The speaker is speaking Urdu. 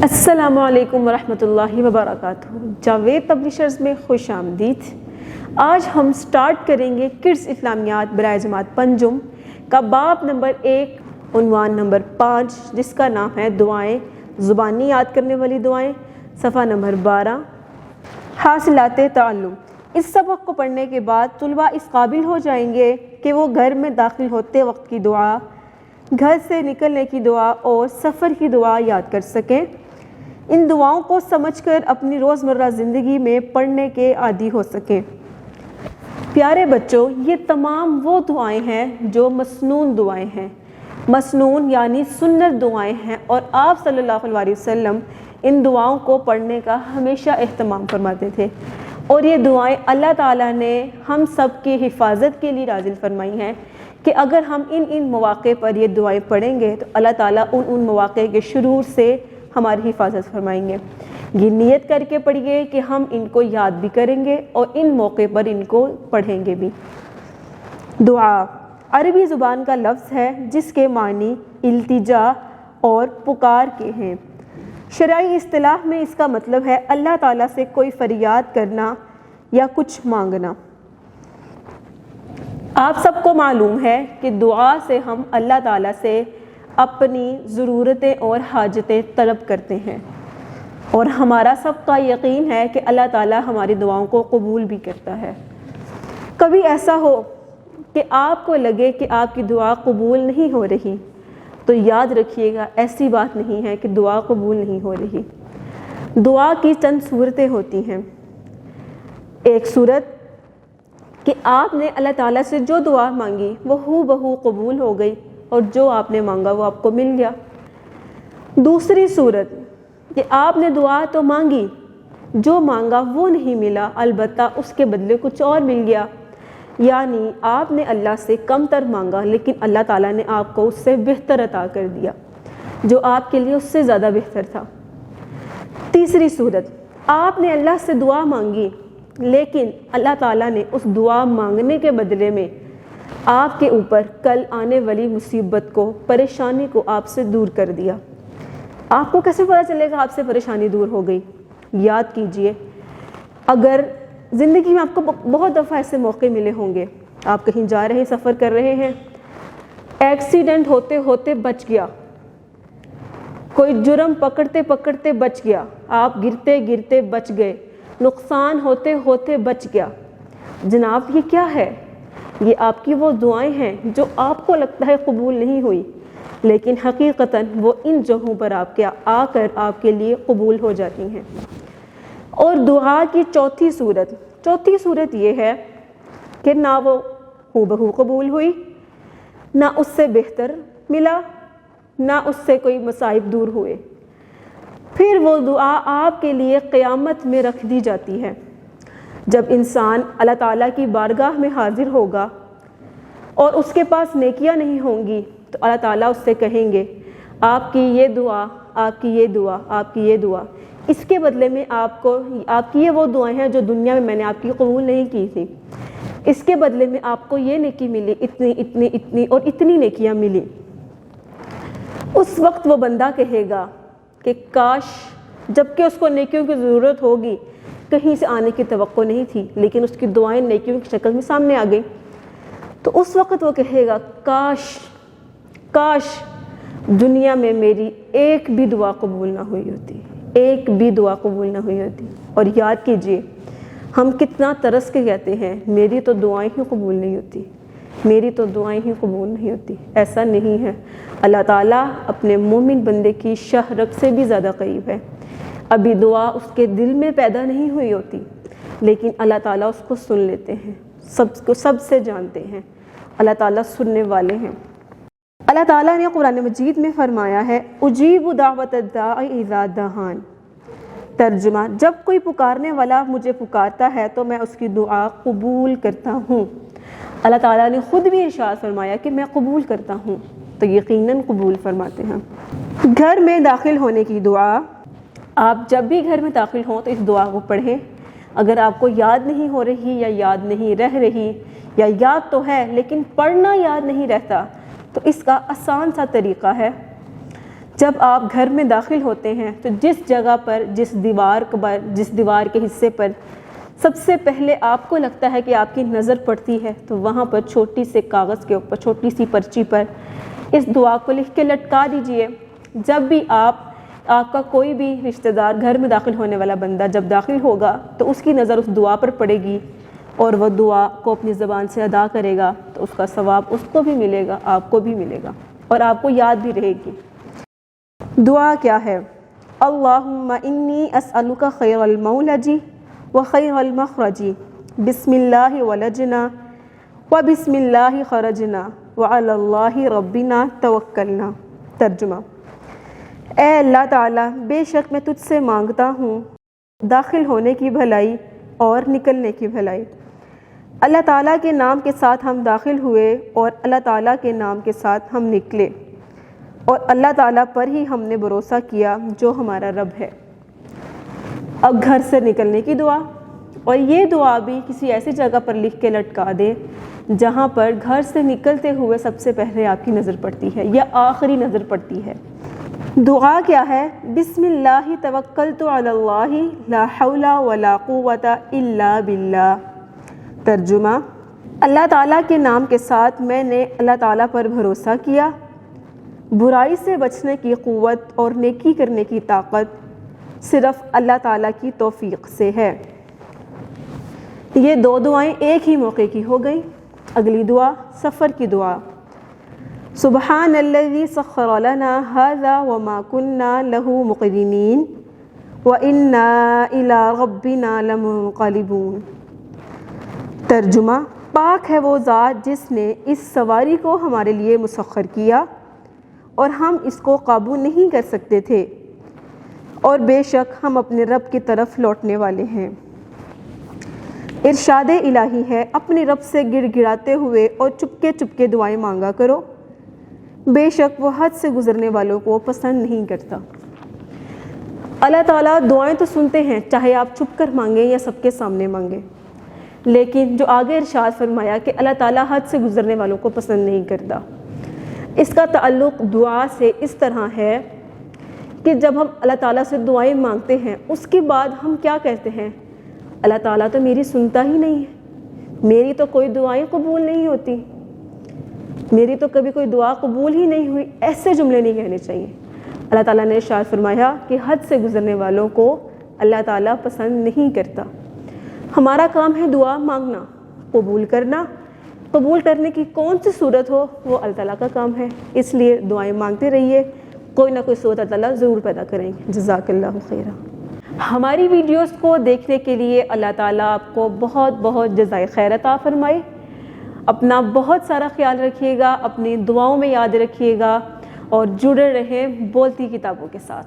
السلام علیکم ورحمۃ اللہ وبرکاتہ۔ جاوید پبلشرز میں خوش آمدید۔ آج ہم سٹارٹ کریں گے کڈس اسلامیات برائے جماعت پنجم کا باب نمبر 1 عنوان نمبر 5 جس کا نام ہے دعائیں، زبانی یاد کرنے والی دعائیں، صفحہ نمبر 12۔ حاصلات تعلم۔ اس سبق کو پڑھنے کے بعد طلباء اس قابل ہو جائیں گے کہ وہ گھر میں داخل ہوتے وقت کی دعا، گھر سے نکلنے کی دعا اور سفر کی دعا یاد کر سکیں۔ ان دعاؤں کو سمجھ کر اپنی روزمرہ زندگی میں پڑھنے کے عادی ہو سکیں۔ پیارے بچوں، یہ تمام وہ دعائیں ہیں جو مسنون دعائیں ہیں۔ مسنون یعنی سنت دعائیں ہیں، اور آپ صلی اللہ علیہ وسلم ان دعاؤں کو پڑھنے کا ہمیشہ اہتمام فرماتے تھے، اور یہ دعائیں اللہ تعالیٰ نے ہم سب کی حفاظت کے لیے نازل فرمائی ہیں کہ اگر ہم ان مواقع پر یہ دعائیں پڑھیں گے تو اللہ تعالیٰ ان مواقع کے شرور سے ہماری حفاظت فرمائیں گے۔ یہ نیت کر کے پڑھیے کہ ہم ان کو یاد بھی کریں گے اور ان موقع پر ان کو پڑھیں گے بھی۔ دعا عربی زبان کا لفظ ہے جس کے معنی التجا اور پکار کے ہیں۔ شرعی اصطلاح میں اس کا مطلب ہے اللہ تعالیٰ سے کوئی فریاد کرنا یا کچھ مانگنا۔ آپ سب کو معلوم ہے کہ دعا سے ہم اللہ تعالیٰ سے اپنی ضرورتیں اور حاجتیں طلب کرتے ہیں، اور ہمارا سب کا یقین ہے کہ اللہ تعالیٰ ہماری دعاؤں کو قبول بھی کرتا ہے۔ کبھی ایسا ہو کہ آپ کو لگے کہ آپ کی دعا قبول نہیں ہو رہی تو یاد رکھیے گا ایسی بات نہیں ہے کہ دعا قبول نہیں ہو رہی۔ دعا کی چند صورتیں ہوتی ہیں۔ ایک صورت کہ آپ نے اللہ تعالیٰ سے جو دعا مانگی وہ ہو بہو قبول ہو گئی اور جو آپ نے مانگا وہ آپ کو مل گیا۔ دوسری صورت کہ آپ نے دعا تو مانگی، جو مانگا وہ نہیں ملا، البتہ اس کے بدلے کچھ اور مل گیا، یعنی آپ نے اللہ سے کم تر مانگا لیکن اللہ تعالیٰ نے آپ کو اس سے بہتر عطا کر دیا جو آپ کے لیے اس سے زیادہ بہتر تھا۔ تیسری صورت، آپ نے اللہ سے دعا مانگی لیکن اللہ تعالیٰ نے اس دعا مانگنے کے بدلے میں آپ کے اوپر کل آنے والی مصیبت کو، پریشانی کو آپ سے دور کر دیا۔ آپ کو کیسے پتہ چلے گا آپ سے پریشانی دور ہو گئی؟ یاد کیجئے، اگر زندگی میں آپ کو بہت دفعہ ایسے موقع ملے ہوں گے، آپ کہیں جا رہے ہیں، سفر کر رہے ہیں، ایکسیڈنٹ ہوتے ہوتے بچ گیا، کوئی جرم پکڑتے پکڑتے بچ گیا، آپ گرتے گرتے بچ گئے، نقصان ہوتے ہوتے بچ گیا۔ جناب یہ کیا ہے؟ یہ آپ کی وہ دعائیں ہیں جو آپ کو لگتا ہے قبول نہیں ہوئی، لیکن حقیقتاً وہ ان جگہوں پر آ کر آپ کے لیے قبول ہو جاتی ہیں۔ اور دعا کی چوتھی صورت یہ ہے کہ نہ وہ ہو بہو قبول ہوئی، نہ اس سے بہتر ملا، نہ اس سے کوئی مصائب دور ہوئے، پھر وہ دعا آپ کے لیے قیامت میں رکھ دی جاتی ہے۔ جب انسان اللہ تعالیٰ کی بارگاہ میں حاضر ہوگا اور اس کے پاس نیکیاں نہیں ہوں گی تو اللہ تعالیٰ اس سے کہیں گے آپ کی یہ دعا، آپ کی یہ دعا، آپ کی یہ دعا، اس کے بدلے میں آپ کی یہ وہ دعائیں ہیں جو دنیا میں نے آپ کی قبول نہیں کی تھی، اس کے بدلے میں آپ کو یہ نیکی ملی، اتنی اتنی اتنی اور اتنی نیکیاں ملی۔ اس وقت وہ بندہ کہے گا کہ کاش، جبکہ اس کو نیکیوں کی ضرورت ہوگی، کہیں سے آنے کی توقع نہیں تھی لیکن اس کی دعائیں نیکیوں کی شکل میں سامنے آ گئی، تو اس وقت وہ کہے گا کاش دنیا میں میری ایک بھی دعا قبول نہ ہوئی ہوتی، ایک بھی دعا قبول نہ ہوئی ہوتی۔ اور یاد کیجئے، ہم کتنا ترس کے کہتے ہیں میری تو دعائیں ہی قبول نہیں ہوتی، میری تو دعائیں ہی قبول نہیں ہوتی۔ ایسا نہیں ہے، اللہ تعالیٰ اپنے مومن بندے کی شاہ رگ سے بھی زیادہ قریب ہے۔ ابھی دعا اس کے دل میں پیدا نہیں ہوئی ہوتی لیکن اللہ تعالیٰ اس کو سن لیتے ہیں، سب سے جانتے ہیں، اللہ تعالیٰ سننے والے ہیں۔ اللہ تعالیٰ نے قرآن مجید میں فرمایا ہے اجیب دعوت الداعی اذا دعان۔ ترجمہ، جب کوئی پکارنے والا مجھے پکارتا ہے تو میں اس کی دعا قبول کرتا ہوں۔ اللہ تعالیٰ نے خود بھی ارشاد فرمایا کہ میں قبول کرتا ہوں، تو یقیناً قبول فرماتے ہیں۔ گھر میں داخل ہونے کی دعا، آپ جب بھی گھر میں داخل ہوں تو اس دعا کو پڑھیں۔ اگر آپ کو یاد نہیں ہو رہی یا یاد نہیں رہ رہی یا یاد تو ہے لیکن پڑھنا یاد نہیں رہتا تو اس کا آسان سا طریقہ ہے جب آپ گھر میں داخل ہوتے ہیں تو جس جگہ پر جس دیوار کے حصے پر سب سے پہلے آپ کو لگتا ہے کہ آپ کی نظر پڑتی ہے تو وہاں پر چھوٹی سے کاغذ کے اوپر چھوٹی سی پرچی پر اس دعا کو لکھ کے لٹکا دیجئے۔ جب بھی آپ کا کوئی بھی رشتہ دار گھر میں داخل ہونے والا بندہ جب داخل ہوگا تو اس کی نظر اس دعا پر پڑے گی اور وہ دعا کو اپنی زبان سے ادا کرے گا تو اس کا ثواب اس کو بھی ملے گا، آپ کو بھی ملے گا اور آپ کو یاد بھی رہے گی۔ دعا کیا ہے؟ اللہم انی اسألک خیر المولج و خیر المخرج، بسم اللہ ولجنا و بسم اللہ خرجنا وعلی اللہ ربنا توکلنا۔ ترجمہ: اے اللہ تعالیٰ، بے شک میں تجھ سے مانگتا ہوں داخل ہونے کی بھلائی اور نکلنے کی بھلائی۔ اللہ تعالیٰ کے نام کے ساتھ ہم داخل ہوئے اور اللہ تعالیٰ کے نام کے ساتھ ہم نکلے، اور اللہ تعالیٰ پر ہی ہم نے بھروسہ کیا جو ہمارا رب ہے۔ اب گھر سے نکلنے کی دعا، اور یہ دعا بھی کسی ایسی جگہ پر لکھ کے لٹکا دے جہاں پر گھر سے نکلتے ہوئے سب سے پہلے آپ کی نظر پڑتی ہے یا آخری نظر پڑتی ہے۔ دعا کیا ہے؟ بسم اللہ توکلت علی اللہ لا حول ولا قوت الا باللہ۔ ترجمہ: اللہ تعالیٰ کے نام کے ساتھ میں نے اللہ تعالیٰ پر بھروسہ کیا، برائی سے بچنے کی قوت اور نیکی کرنے کی طاقت صرف اللہ تعالیٰ کی توفیق سے ہے۔ یہ دو دعائیں ایک ہی موقع کی ہو گئیں۔ اگلی دعا سفر کی دعا۔ سبحان الذی سخر لنا ھذا وما كنا له مقرنین وإنا إلی ربنا لمنقلبون۔ ترجمہ: پاک ہے وہ ذات جس نے اس سواری کو ہمارے لیے مسخر کیا اور ہم اس کو قابو نہیں کر سکتے تھے، اور بے شک ہم اپنے رب کی طرف لوٹنے والے ہیں۔ ارشاد الہی ہے، اپنے رب سے گڑ گڑاتے ہوئے اور چپکے چپکے دعائیں مانگا کرو، بے شک وہ حد سے گزرنے والوں کو پسند نہیں کرتا۔ اللہ تعالیٰ دعائیں تو سنتے ہیں، چاہے آپ چھپ کر مانگیں یا سب کے سامنے مانگیں، لیکن جو آگے ارشاد فرمایا کہ اللہ تعالیٰ حد سے گزرنے والوں کو پسند نہیں کرتا، اس کا تعلق دعا سے اس طرح ہے کہ جب ہم اللہ تعالیٰ سے دعائیں مانگتے ہیں اس کے بعد ہم کیا کہتے ہیں؟ اللہ تعالیٰ تو میری سنتا ہی نہیں ہے، میری تو کوئی دعائیں قبول نہیں ہوتی، میری تو کبھی کوئی دعا قبول ہی نہیں ہوئی، ایسے جملے نہیں کہنے چاہیے۔ اللہ تعالیٰ نے ارشاد فرمایا کہ حد سے گزرنے والوں کو اللہ تعالیٰ پسند نہیں کرتا۔ ہمارا کام ہے دعا مانگنا، قبول کرنا، قبول کرنے کی کون سی صورت ہو وہ اللہ تعالیٰ کا کام ہے، اس لیے دعائیں مانگتے رہیے، کوئی نہ کوئی صورت اللہ تعالیٰ ضرور پیدا کریں گے۔ جزاک اللہ خیرہ۔ ہماری ویڈیوز کو دیکھنے کے لیے اللہ تعالیٰ آپ کو بہت بہت جزائے خیر عطا فرمائے۔ اپنا بہت سارا خیال رکھیے گا، اپنی دعاؤں میں یاد رکھیے گا، اور جڑے رہیں بولتی کتابوں کے ساتھ۔